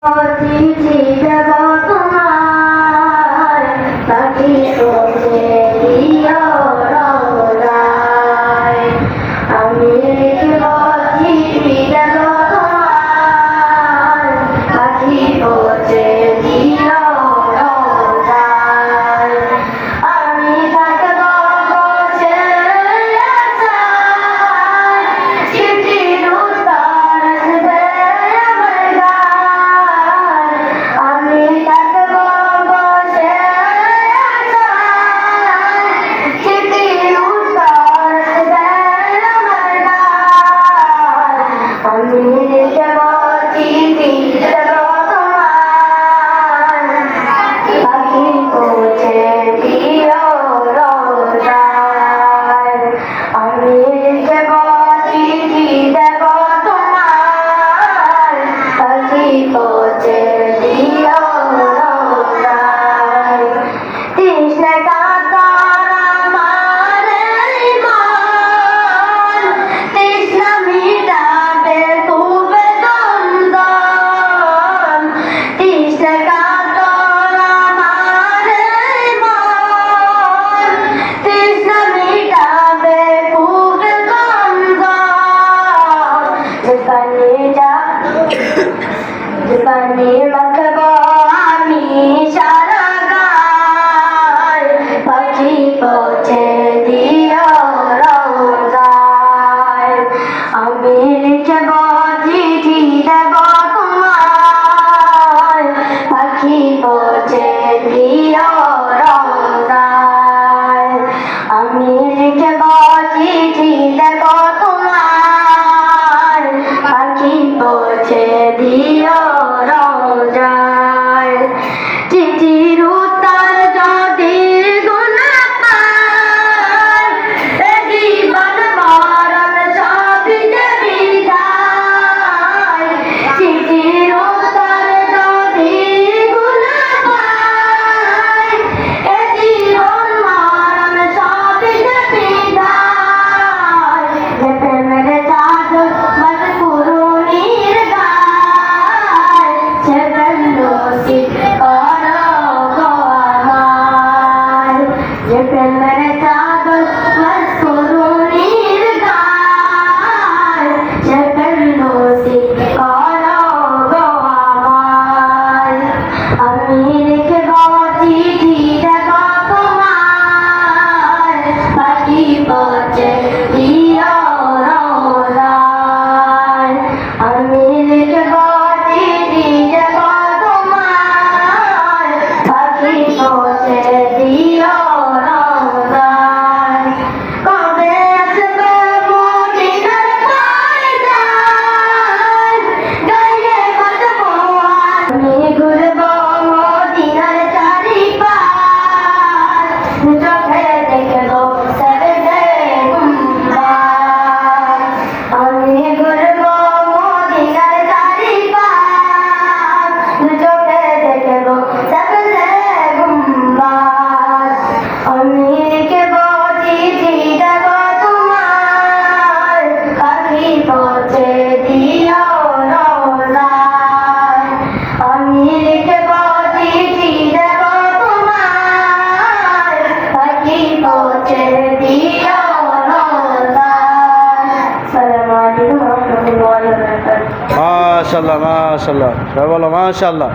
চিঠি দেব তোমায় পাখি পৌঁছে দিও রওজায়। আমি লিখব চিঠি দেব তোমায় পাখি পৌঁছে দিও রওজায়। আমি থাকব বসে আশায়, চিঠির উত্তর আসবে আমার গায়। আমি থাকব বসে আশায়, চিঠির উত্তর আসবে আমার গায়। আমি লিখব চিঠি দেব তোমায় পাখি পৌঁছে দিও রওজায়। আমি লিখব চিঠি দেব তোমায় পাখি পৌঁছে দিও রওজায়। তৃষ্ণায় কাতর আমার এই মন, তৃষ্ণা মিটাবে খুবে দন্দন। তৃষ্ণায় কাতর আমার এই মন, তৃষ্ণা মিটাবে খুবে দন্দন। যে পানি মাখব আমি সারা গায়, পাখি পৌঁছে দিও রওজায়। আমি লিখব চিঠি দেব তোমায় পাখি পৌঁছে দিও রওজায়। আমি লিখব চিঠি দেব তোমায় পাখি পৌঁছে দিও রওজায়। চিঠির উত্তর যদি গুনা পাই, এ জীবন মরণ সবই যে বিদায়। চিঠির উত্তর যদি গুনা পাই, এ জীবন মরণ সবই যে বিদায়। যে প্রেমের চাদর মজকুরুনির গায়, সে প্রেম নসিব করো গো আমায়। যে প্রেমের চাদর মজকুরুনির গায়, সে প্রেম নসিব করো গো আমায়। আমি লিখব চিঠি দেব তোমায় পাখি পৌঁছে দিও রওজায়। আমি লিখব চিঠি দেব তোমায় পাখি পৌঁছে দিও রওজায়। কবে আসবে মদিনার পায়দান, গায়ে বাঁধব আমি ঘুরব মদিনার চারিপাশ, চোখে দেখব সরদে গুম্বাদ। আমি ঘুরব মদিনার চারিপাশ, চোখে দেখব সরদে গুম্বাদ। আমি লিখব চিঠি দেব তোমায় পাখি পৌঁছে দিও রওজায়। আমি লিখব চিঠি দেব তোমায় পাখি পৌঁছে দিও রওজায়। আসসালামু আলাইকুম ওয়া রাহমাতুল্লাহি ওয়া বারাকাতুহু। মাশাআল্লাহ মাশাআল্লাহ, সবাই বলো মাশাআল্লাহ।